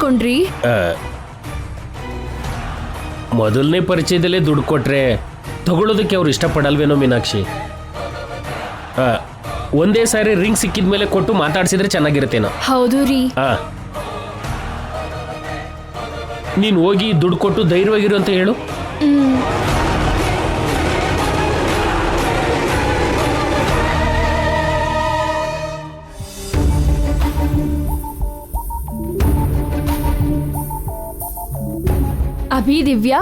ಇಸ್ಕೊಂಡ್ರಿ? ಮೊದಲನೇ ಪರಿಚಯದಲ್ಲೇ ದುಡ್ಡು ಕೊಟ್ರೆ ತಗೊಳ್ಳೋದಕ್ಕೆ ಅವ್ರು ಇಷ್ಟಪಡಲ್ವೇನೋ ಮೀನಾಕ್ಷಿ. ಒಂದೇ ಸಾರಿ ರಿಂಗ್ ಸಿಕ್ಕಿದ ಮೇಲೆ ಕೊಟ್ಟು ಮಾತಾಡ್ಸಿದ್ರೆ ಚೆನ್ನಾಗಿರುತ್ತೇನೋ. ಹೌದು ರೀ. ನೀನು ಹೋಗಿ ದುಡ್ಡು ಕೊಟ್ಟು ಧೈರ್ಯವಾಗಿರು ಅಂತ ಹೇಳು. ಅಭಿ, ದಿವ್ಯಾ,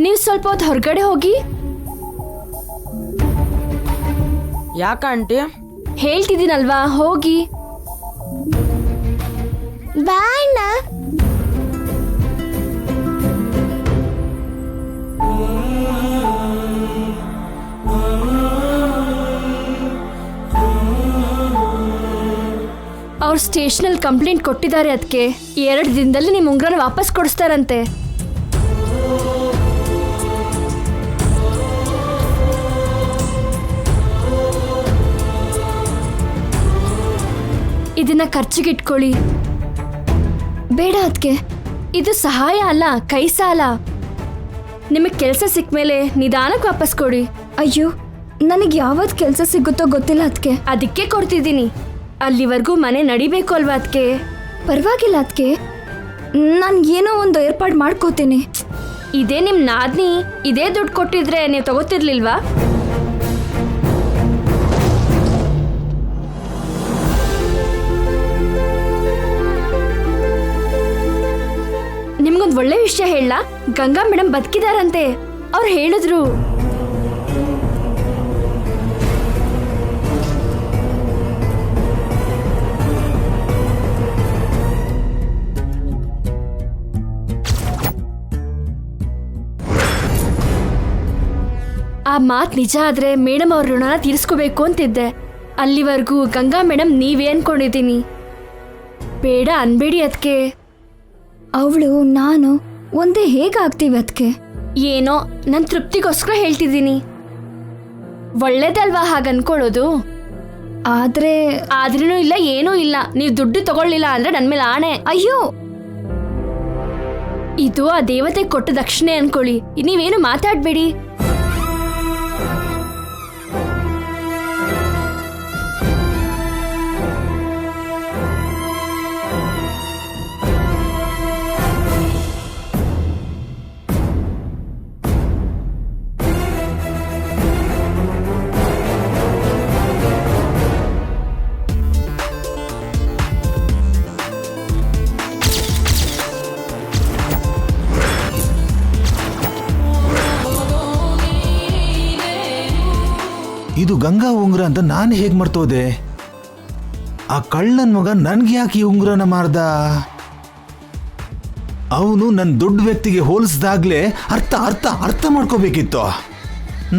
ನೀವು ಸ್ವಲ್ಪ ಹೊತ್ತು ಹೊರಗಡೆ ಹೋಗಿ. ಯಾಕ ಆಂಟಿ? ಹೇಳ್ತಿದ್ದೀನಲ್ವಾ, ಹೋಗಿ. ಬಾಯ್. ಅವ್ರು ಸ್ಟೇಷನಲ್ಲಿ ಕಂಪ್ಲೇಂಟ್ ಕೊಟ್ಟಿದ್ದಾರೆ. ಅದಕ್ಕೆ 2 ದಿನದಲ್ಲಿ ನಿಮ್ಮ ಉಂಗ್ರನ ವಾಪಸ್ ಕೊಡಿಸ್ತಾರಂತೆ. ಇದನ್ನ ಖರ್ಚಿಗೆ ಇಟ್ಕೊಳ್ಳಿ. ಬೇಡ ಅದಕ್ಕೆ, ಇದು ಸಹಾಯ ಅಲ್ಲ, ಕೈ ಸಾಲ. ನಿಮಗೆ ಕೆಲಸ ಸಿಕ್ಕ ಮೇಲೆ ನಿಧಾನಕ್ಕೆ ವಾಪಸ್ ಕೊಡಿ. ಅಯ್ಯೋ, ನನಗೆ ಯಾವತ್ತು ಕೆಲಸ ಸಿಗುತ್ತೋ ಗೊತ್ತಿಲ್ಲ ಅದಕ್ಕೆ. ಅದಕ್ಕೆ ಕೊಡ್ತಿದ್ದೀನಿ. ಅಲ್ಲಿವರೆಗೂ ಮನೆ ನಡಿಬೇಕು ಅಲ್ವಾ ಅದಕ್ಕೆ. ಪರವಾಗಿಲ್ಲ ಅದಕ್ಕೆ, ನಾನು ಏನೋ ಒಂದು ಏರ್ಪಾಡು ಮಾಡ್ಕೋತೀನಿ. ಇದೇ ನಿಮ್ಮ ನಾದ್ನಿ. ಇದೇ ದುಡ್ಡು ಕೊಟ್ಟಿದ್ರೆ ನೀವು ತಗೋತಿರ್ಲಿಲ್ವಾ? ನಿಮ್ಗೊಂದು ಒಳ್ಳೆ ವಿಷಯ ಹೇಳ. ಗಂಗಾ ಮೇಡಮ್ ಬದುಕಿದಾರಂತೆ. ಅವ್ರು ಹೇಳಿದ್ರು. ಆ ಮಾತು ನಿಜ ಆದ್ರೆ ಮೇಡಮ್ ಅವ್ರ ಋಣನ ತೀರಿಸ್ಕೋಬೇಕು ಅಂತಿದ್ದೆ. ಅಲ್ಲಿವರೆಗೂ ಗಂಗಾ ಮೇಡಮ್ ನೀವೇ ಅನ್ಕೊಂಡಿದ್ದೀನಿ. ಬೇಡ ಅನ್ಬೇಡಿ ಅದಕ್ಕೆ. ಅವಳು ನಾನು ಒಂದೇ ಹೇಗಾಗ್ತೀವಿ ಅದಕ್ಕೆ. ಏನೋ ನನ್ನ ತೃಪ್ತಿಗೋಸ್ಕರ ಹೇಳ್ತಿದ್ದೀನಿ. ಒಳ್ಳೇದಲ್ವಾ ಹಾಗೆ ಅನ್ಕೊಳ್ಳೋದು. ಆದ್ರೂ ಇಲ್ಲ, ಏನೂ ಇಲ್ಲ. ನೀವು ದುಡ್ಡು ತಗೊಳ್ಳಿಲ್ಲ ಅಂದ್ರೆ ನನ್ನ ಮೇಲೆ ಆಣೆ. ಅಯ್ಯೋ, ಇದು ಆ ದೇವತೆ ಕೊಟ್ಟ ದಕ್ಷಿಣೆ ಅನ್ಕೊಳ್ಳಿ. ನೀವೇನು ಮಾತಾಡ್ಬೇಡಿ. ಇದು ಗಂಗಾ ಉಂಗುರ ಅಂತ ನಾನು ಹೇಗೆ ಮರ್ತೋದೆ? ಆ ಕಳ್ಳನ ಮಗ ನನ್ಗೆ ಯಾಕೆ ಈ ಉಂಗುರನ ಮಾರ್ದ? ಅವನು ನನ್ನ ದೊಡ್ಡ ವ್ಯಕ್ತಿಗೆ ಹೋಲಿಸಿದಾಗ್ಲೇ ಅರ್ಥ ಅರ್ಥ ಅರ್ಥ ಮಾಡ್ಕೋಬೇಕಿತ್ತು.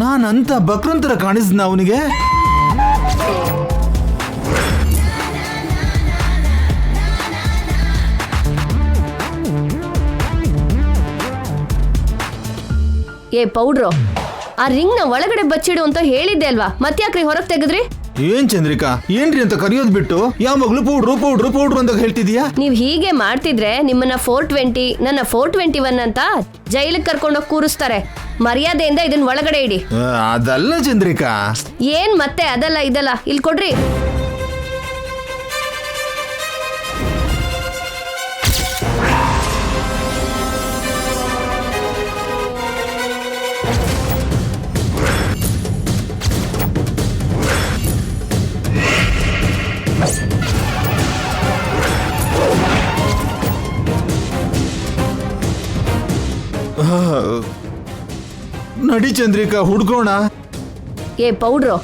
ನಾನಂತ ಬಕ್ರಂತರ ಕಾಣಿಸ್ನ ಅವನಿಗೆ. ಏ ಪೌಡ್ರು, ಆ ರಿಂಗ್ ನ ಒಳಗಡೆ ಬಚ್ಚಿಡು ಅಂತ ಹೇಳಿದ್ದೆ ಅಲ್ವಾ, ಮತ್ತ್ಯಾಕ್ರಿ ಹೊರಗೆ ತೆಗೆದ್ರಿ? ಏನ್ ಚಂದ್ರಿಕಾ, ಏನ್ರಿ ಅಂತ ಕರೆಯೋದ್ ಬಿಟ್ಟು ಯಾವ ಮಗಳು ಪೌಡ್ರು ಪೌಡ್ರು ಪೌಡ್ರು ಅಂತ ಹೇಳ್ತಿದ್ಯಾ? ನೀವ್ ಹೀಗೆ ಮಾಡ್ತಿದ್ರೆ ನಿಮ್ಮನ್ನ 420 ನನ್ನ 421 ಅಂತ ಜೈಲಿಗೆ ಕರ್ಕೊಂಡೋಗಿ ಕೂರಿಸ್ತಾರೆ. ಮರ್ಯಾದೆಯಿಂದ ಇದನ್ನ ಒಳಗಡೆ ಇಡಿ. ಅದಲ್ಲ ಚಂದ್ರಿಕಾ. ಏನ್ ಮತ್ತೆ ಅದಲ್ಲ ಇದಲ್ಲ, ಇಲ್ಲಿ ಕೊಡ್ರಿ. ನಡಿ ಚಂದ್ರಿಕಾ, ಹುಡ್ಕೋಣ. ಏ ಪೌಡ್ರು,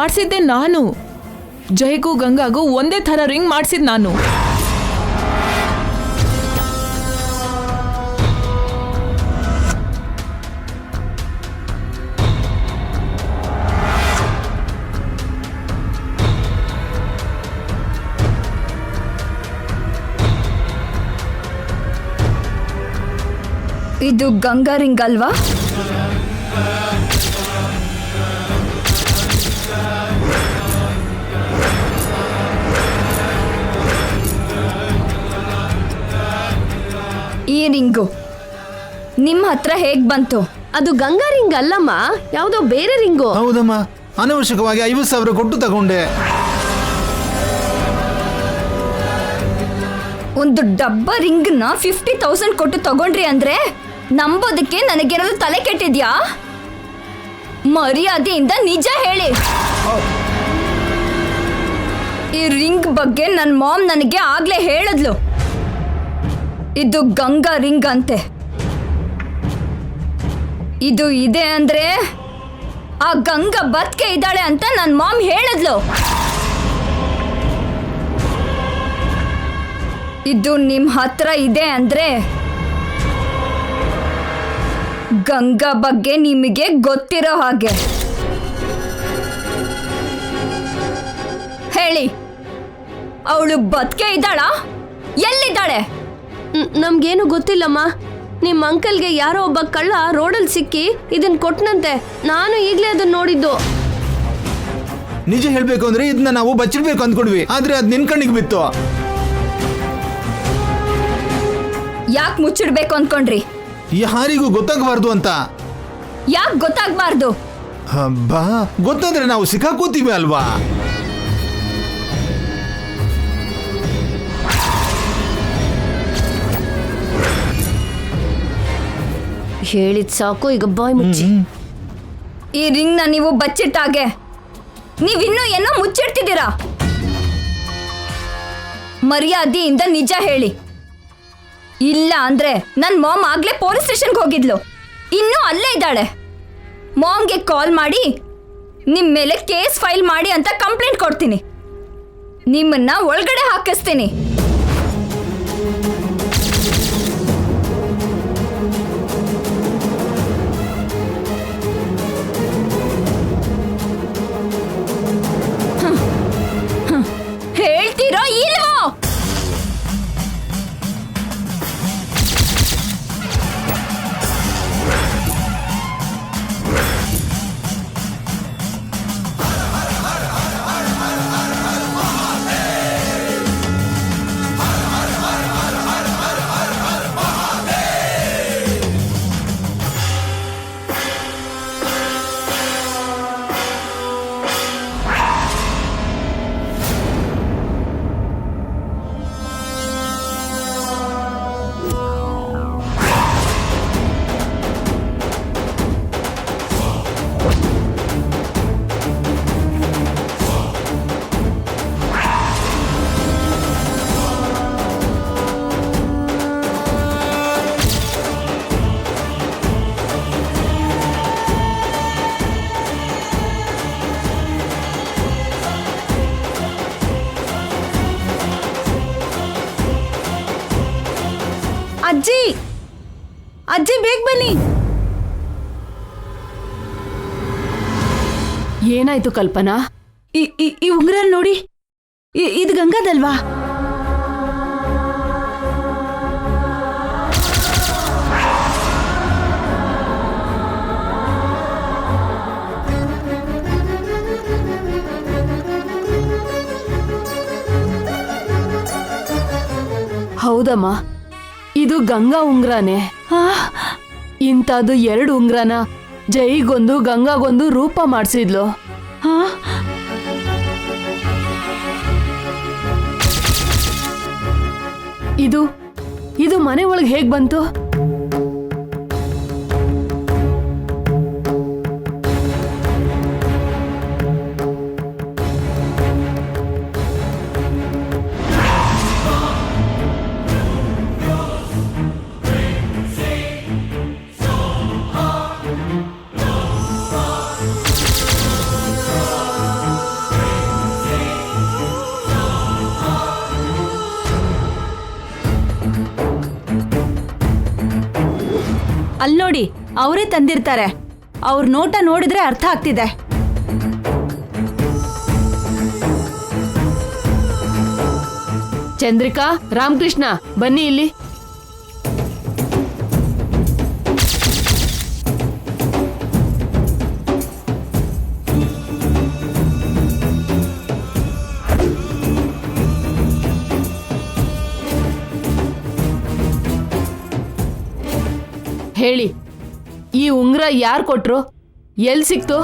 ಮಾಡಿಸಿದ್ದೆ ನಾನು. ಜೈಗೂ ಗಂಗಾಗೂ ಒಂದೇ ಥರ ರಿಂಗ್ ಮಾಡಿಸಿದ್ ನಾನು. ಇದು ಗಂಗಾ ರಿಂಗ್ ಅಲ್ವಾ? ಈ ರಿಂಗು ನಿಮ್ಮ ಹತ್ರ ಹೇಗ್ ಬಂತು? ಅದು ಗಂಗಾ ರಿಂಗ್ ಅಲ್ಲಮ್ಮ, ಯಾವುದೋ ಬೇರೆ ರಿಂಗು. ಹೌದಮ್ಮ, ಅನವಶ್ಯಕವಾಗಿ 50,000 ಕೊಟ್ಟು ತಗೊಂಡೆ. ಒಂದು ಡಬ್ಬ ರಿಂಗ್ನ 50,000 ಕೊಟ್ಟು ತಗೊಂಡ್ರಿ ಅಂದ್ರೆ ನಂಬೋದಕ್ಕೆ ನನಗೇನಾದ್ರು ತಲೆ ಕೆಟ್ಟಿದ್ಯಾ? ಮರ್ಯಾದೆಯಿಂದ ನಿಜ ಹೇಳಿ. ಈ ರಿಂಗ್ ಬಗ್ಗೆ ನನ್ನ ಮಾಮ್ ನನಗೆ ಆಗ್ಲೇ ಹೇಳಿದ್ಲು. ಇದು ಗಂಗಾ ರಿಂಗ್ ಅಂತೆ. ಇದು ಇದೆ ಅಂದ್ರೆ ಆ ಗಂಗಾ ಬದುಕೆ ಇದ್ದಾಳೆ ಅಂತ ನನ್ನ ಮಾಮ್ ಹೇಳಿದ್ಲು. ಇದು ನಿಮ್ ಹತ್ರ ಇದೆ ಅಂದ್ರೆ ಗಂಗಾ ಬಗ್ಗೆ ನಿಮಗೆ ಗೊತ್ತಿರೋ ಹಾಗೆ. ಹೇಳಿ, ಅವಳು ಬದುಕೆ ಇದ್ದಾಳಾ? ಎಲ್ಲಿದ್ದಾಳೆ? ನಮ್ಗೇನು ಗೊತ್ತಿಲ್ಲಮ್ಮ. ನಿಮ್ಮ ಅಂಕಲ್ಗೆ ಯಾರೋ ಒಬ್ಬ ಕಳ್ಳ ರೋಡಲ್ಲಿ ಸಿಕ್ಕಿ ಇದನ್ನ ಕೊಟ್ಟನಂತೆ. ನಾನು ಈಗಲೇ ಅದನ್ನ ನೋಡಿದ್ದು. ನಿಜ ಹೇಳ್ಬೇಕು ಅಂದ್ರೆ ಇದನ್ನ ನಾವು ಬಚ್ಚಿಡ್ಬೇಕು ಅಂದ್ಕೊಂಡ್ವಿ, ಆದ್ರೆ ಅದ್ ನಿನ್ ಕಣ್ಣಿಗೆ ಬಿತ್ತು. ಯಾಕೆ ಮುಚ್ಚಿಡ್ಬೇಕು ಅನ್ಕೊಂಡ್ರಿ? ಯಾರಿಗೂ ಗೊತ್ತಾಗಬಾರ್ದು ಅಂತ. ಯಾಕೆ ಗೊತ್ತಾಗ್ಬಾರ್ದು? ಬಾ, ಗೊತ್ತಾದ್ರೆ ನಾವು ಸಿಕ್ಕಾಕೋತೀವಿ ಅಲ್ವಾ? ಹೇಳಿದ್ ಸಾಕು, ಈಗ ಬಾಯ್ ಮುಚ್ಚಿ. ಈ ರಿಂಗ್ನ ನೀವು ಬಚ್ಚಿಟ್ಟಾಗೆ ನೀವಿನ್ನೂ ಏನೋ ಮುಚ್ಚಿಡ್ತಿದ್ದೀರಾ. ಮರ್ಯಾದೆಯಿಂದ ನಿಜ ಹೇಳಿ. ಇಲ್ಲ ಅಂದ್ರೆ ನನ್ನ ಮಾಮ್ ಆಗ್ಲೇ ಪೊಲೀಸ್ ಸ್ಟೇಷನ್ಗೆ ಹೋಗಿದ್ಲು, ಇನ್ನೂ ಅಲ್ಲೇ ಇದ್ದಾಳೆ. ಮಾಮ್ಗೆ ಕಾಲ್ ಮಾಡಿ ನಿಮ್ಮ ಮೇಲೆ ಕೇಸ್ ಫೈಲ್ ಮಾಡಿ ಅಂತ ಕಂಪ್ಲೇಂಟ್ ಕೊಡ್ತೀನಿ. ನಿಮ್ಮನ್ನ ಒಳಗಡೆ ಹಾಕಿಸ್ತೀನಿ. ಹೇಳ್ತೀರೋ ಇಲ್ವೋ? ಅಜ್ಜಿ, ಅಜ್ಜಿ ಬೇಗ ಬನ್ನಿ. ಏನಾಯ್ತು ಕಲ್ಪನಾ? ಈ ಉಂಗುರ ನೋಡಿ, ಇದು ಗಂಗಾದಲ್ವಾ? ಹೌದಮ್ಮ, ಇದು ಗಂಗಾ ಉಂಗ್ರಾನೆ. ಇಂಥದ್ದು 2 ಉಂಗ್ರನ ಜೈಗೊಂದು ಗಂಗಾಗೊಂದು ರೂಪ ಮಾಡಿಸಿದ್ಲು. ಇದು ಮನೆ ಒಳಗೆ ಹೇಗ್ ಬಂತು? ಅಲ್ಲಿ ನೋಡಿ, ಅವರೇ ತಂದಿರ್ತಾರೆ. ಅವ್ರ ನೋಟ ನೋಡಿದ್ರೆ ಅರ್ಥ ಆಗ್ತಿದೆ. ಚಂದ್ರಿಕಾ, ರಾಮಕೃಷ್ಣ, ಬನ್ನಿ ಇಲ್ಲಿ. ಹೇಳಿ, ಈ ಉಂಗ್ರ ಯಾರು ಕೊಟ್ರು? ಎಲ್ಲಿ ಸಿಕ್ತು?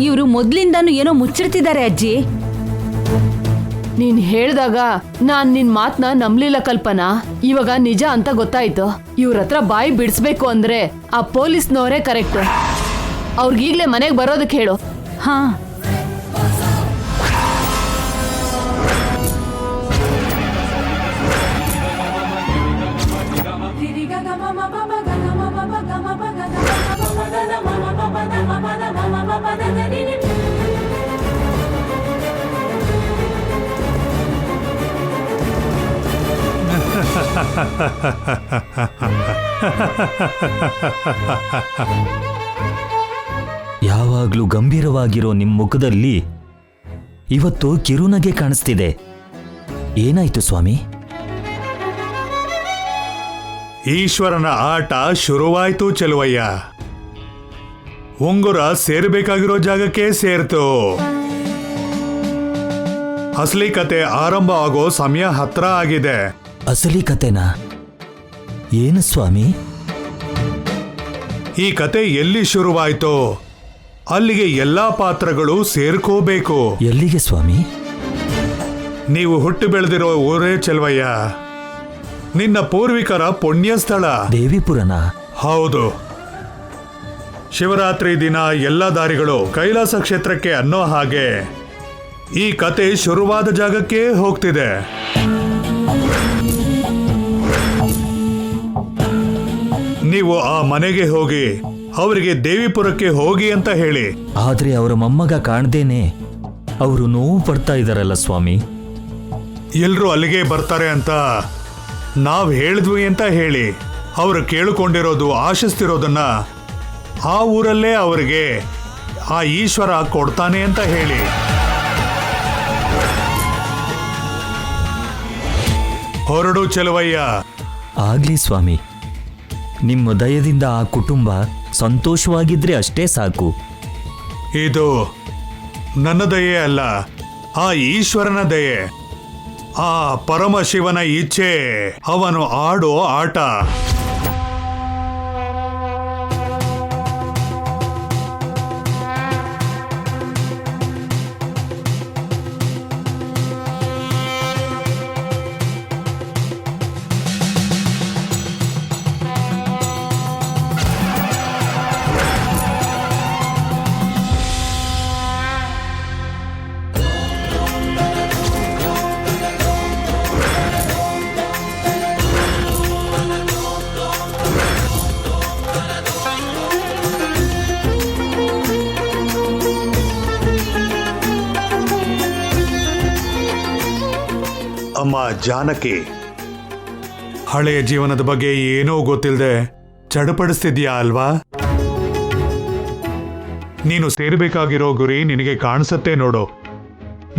ಇವರು ಮೊದ್ಲಿಂದಾನು ಏನೋ ಮುಚ್ಚಿಡ್ತಿದ್ದಾರೆ ಅಜ್ಜಿ. ನೀನ್ ಹೇಳ್ದಾಗ ನಾನ್ ನಿನ್ ಮಾತ್ನ ನಂಬ್ಲಿಲ್ಲ ಕಲ್ಪನಾ. ಇವಾಗ ನಿಜ ಅಂತ ಗೊತ್ತಾಯ್ತು. ಇವ್ರ ಹತ್ರ ಬಾಯಿ ಬಿಡಿಸ್ಬೇಕು ಅಂದ್ರೆ ಆ ಪೊಲೀಸ್ನವರೇ ಕರೆಕ್ಟ್. ಅವ್ರಿಗೀಗ್ಲೇ ಮನೆಗೆ ಬರೋದಕ್ಕೆ ಹೇಳು. ಹಾ, ಯಾವಾಗ್ಲೂ ಗಂಭೀರವಾಗಿರೋ ನಿಮ್ ಮುಖದಲ್ಲಿ ಇವತ್ತು ಕಿರುನಗೆ ಕಾಣಿಸ್ತಿದೆ. ಏನಾಯ್ತು ಸ್ವಾಮಿ? ಈಶ್ವರನ ಆಟ ಶುರುವಾಯ್ತು ಚೆಲುವಯ್ಯ. ಉಂಗುರ ಸೇರ್ಬೇಕಾಗಿರೋ ಜಾಗಕ್ಕೆ ಸೇರ್ತು. ಅಸಲಿ ಕತೆ ಆರಂಭ ಆಗೋ ಸಮಯ ಹತ್ರ ಆಗಿದೆ. ಅಸಲಿ ಕತೆನಾ? ಏನು ಸ್ವಾಮಿ? ಈ ಕತೆ ಎಲ್ಲಿ ಶುರುವಾಯ್ತೋ ಅಲ್ಲಿಗೆ ಎಲ್ಲಾ ಪಾತ್ರಗಳು ಸೇರ್ಕೋಬೇಕು. ಎಲ್ಲಿಗೆ ಸ್ವಾಮಿ? ನೀವು ಹುಟ್ಟು ಬೆಳೆದಿರೋ ಊರೇ ಚೆಲುವಯ್ಯ. ನಿನ್ನ ಪೂರ್ವಿಕರ ಪುಣ್ಯ ಸ್ಥಳ ದೇವಿಪುರನ? ಹೌದು. ಶಿವರಾತ್ರಿ ದಿನ ಎಲ್ಲ ದಾರಿಗಳು ಕೈಲಾಸ ಕ್ಷೇತ್ರಕ್ಕೆ ಅನ್ನೋ ಹಾಗೆ ಈ ಕತೆ ಶುರುವಾದ ಜಾಗಕ್ಕೆ ಹೋಗ್ತಿದೆ. ನೀವು ಆ ಮನೆಗೆ ಹೋಗಿ ಅವರಿಗೆ ದೇವಿಪುರಕ್ಕೆ ಹೋಗಿ ಅಂತ ಹೇಳಿ. ಆದ್ರೆ ಅವರ ಮೊಮ್ಮಗ ಕಾಣ್ದೇನೆ ಅವರು ನೋವು ಪಡ್ತಾ ಇದಾರಲ್ಲ ಸ್ವಾಮಿ. ಎಲ್ರೂ ಅಲ್ಲಿಗೆ ಬರ್ತಾರೆ ಅಂತ ನಾವ್ ಹೇಳಿದ್ವಿ ಅಂತ ಹೇಳಿ. ಅವರು ಕೇಳಿಕೊಂಡಿರೋದು, ಆಶಿಸ್ತಿರೋದನ್ನ ಆ ಊರಲ್ಲೇ ಅವರಿಗೆ ಆ ಈಶ್ವರ ಕೊಡ್ತಾನೆ ಅಂತ ಹೇಳಿ. ಹೊರಡು ಚೆಲುವಯ್ಯ. ಆಗ್ಲಿ ಸ್ವಾಮಿ. ನಿಮ್ಮ ದಯದಿಂದ ಆ ಕುಟುಂಬ ಸಂತೋಷವಾಗಿದ್ರೆ ಅಷ್ಟೇ ಸಾಕು. ಇದು ನನ್ನ ದಯೆ ಅಲ್ಲ, ಆ ಈಶ್ವರನ ದಯೆ. ಆ ಪರಮಶಿವನ ಇಚ್ಛೆ. ಅವನು ಆಡೋ ಆಟ. ಅಮ್ಮ ಜಾನಕಿ, ಹಳೆಯ ಜೀವನದ ಬಗ್ಗೆ ಏನೂ ಗೊತ್ತಿಲ್ಲದೆ ಚಡಪಡಿಸ್ತಿದ್ಯಾ ಅಲ್ವಾ? ನೀನು ಸೇರಬೇಕಾಗಿರೋ ಗುರಿ ನಿನಗೆ ಕಾಣಿಸತ್ತೆ ನೋಡು.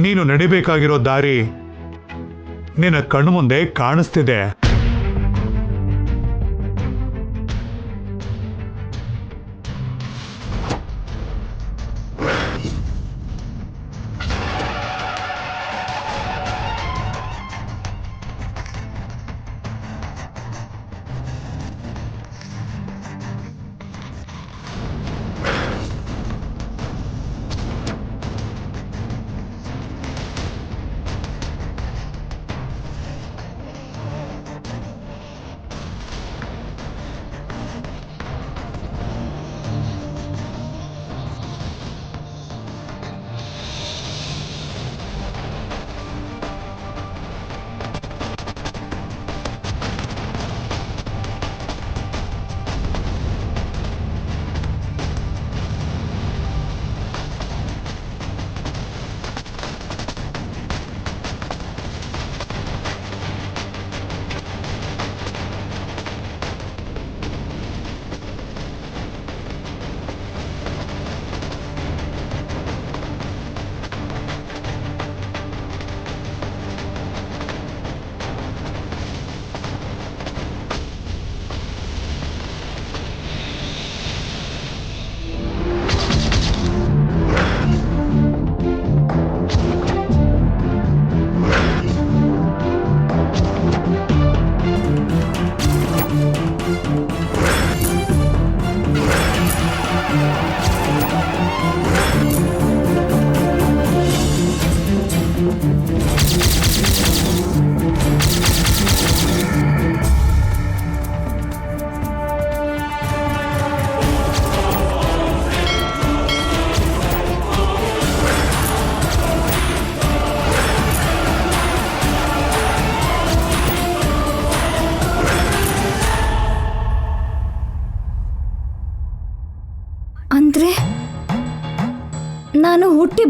ನೀನು ನಡಿಬೇಕಾಗಿರೋ ದಾರಿ ನಿನ್ನ ಕಣ್ಣು ಮುಂದೆ ಕಾಣಿಸ್ತಿದೆ.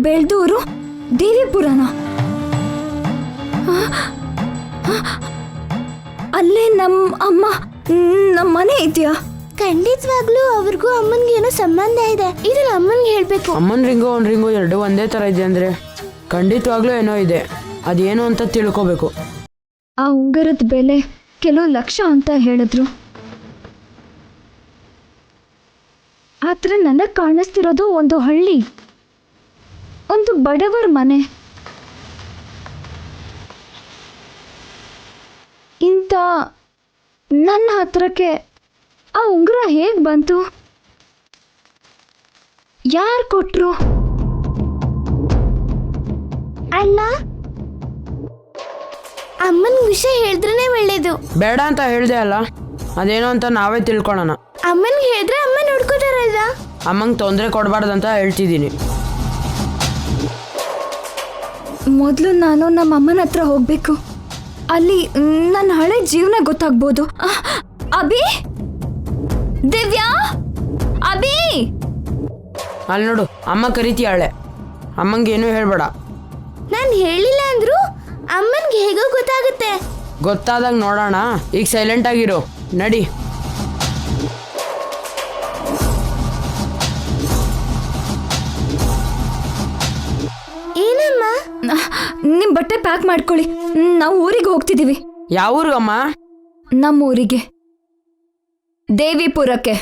ಬೆಳ್ದೂರು ದೇವಿಪುರನ? ಅಲ್ಲೇ ನಮ್ಮ ಮನೆ ಇದೆಯಾ? ಖಂಡಿತವಾಗ್ಲೂ ಅವ್ರಿಗೂ ಅಮ್ಮನ್ಗೆ ಏನೋ ಸಂಬಂಧ ಇದೆ. ಇದನ್ನ ಅಮ್ಮನ್ಗೆ ಹೇಳ್ಬೇಕು. ಅಮ್ಮನ್ ರಿಂಗು ಅವ್ನ ರಿಂಗು ಎರಡು ಒಂದೇ ತರ ಇದೆ ಅಂದ್ರೆ ಖಂಡಿತವಾಗ್ಲೂ ಏನೋ ಇದೆ. ಅದೇನು ಅಂತ ತಿಳ್ಕೋಬೇಕು. ಆ ಉಂಗುರದ ಬೆಲೆ ಕೆಲವು ಲಕ್ಷ ಅಂತ ಹೇಳಿದ್ರು. ಆದ್ರೆ ನನಗೆ ಕಾಣಿಸ್ತಿರೋದು ಒಂದು ಹಳ್ಳಿ, ಒಂದು ಬಡವರ ಮನೆ. ಇಂಥ ನನ್ನ ಹತ್ರಕ್ಕೆ ಆ ಉಂಗುರ ಹೇಗೆ ಬಂತು? ಯಾರು ಕೊಟ್ರು? ಅಲ್ಲ, ಅಮ್ಮನ್ ವಿಷಯ ಹೇಳಿದ್ರೇನೆ ಒಳ್ಳೇದು. ಬೇಡ ಅಂತ ಹೇಳ್ದೆ ಅಲ್ಲ, ಅದೇನೋ ಅಂತ ನಾವೇ ತಿಳ್ಕೊಳ್ಳೋಣ. ಅಮ್ಮನ್ಗೆ ಹೇಳಿದ್ರೆ ಅಮ್ಮ ನೋಡ್ಕೋತಾರಲ್ಲ. ಅಮ್ಮಂಗೆ ತೊಂದರೆ ಕೊಡಬಾರ್ದಂತ ಹೇಳ್ತಿದ್ದೀನಿ. ಮೊದಲು ನಾನು ನಮ್ಮ ಅಮ್ಮನ ಹತ್ರ ಹೋಗ್ಬೇಕು. ಅಲ್ಲಿ ನನ್ನ ಹಳೆ ಜೀವನ ಗೊತ್ತಾಗ್ಬೋದು. ಅಭಿ, ದಿವ್ಯಾ, ಅಭಿ. ಅಲ್ಲಿ ನೋಡು, ಅಮ್ಮ ಕರಿತೀಯಾಳೆ. ಅಮ್ಮಂಗೆ ಏನೂ ಹೇಳ್ಬೇಡ. ನಾನು ಹೇಳಿಲ್ಲ ಅಂದ್ರು ಅಮ್ಮನ್ಗೆ ಹೇಗೋ ಗೊತ್ತಾಗುತ್ತೆ. ಗೊತ್ತಾದಾಗ ನೋಡೋಣ. ಈಗ ಸೈಲೆಂಟ್ ಆಗಿರು, ನಡಿ. ಏನಮ್ಮ? ನಿಮ್ಮ ಬಟ್ಟೆ ಪ್ಯಾಕ್ ಮಾಡ್ಕೊಳ್ಳಿ, ನಾವು ಊರಿಗೆ ಹೋಗ್ತಿದ್ದೀವಿ. ಯಾವ ಊರಿಗಮ್ಮ? ನಮ್ಮ ಊರಿಗೆ, ದೇವಿಪುರಕ್ಕೆ.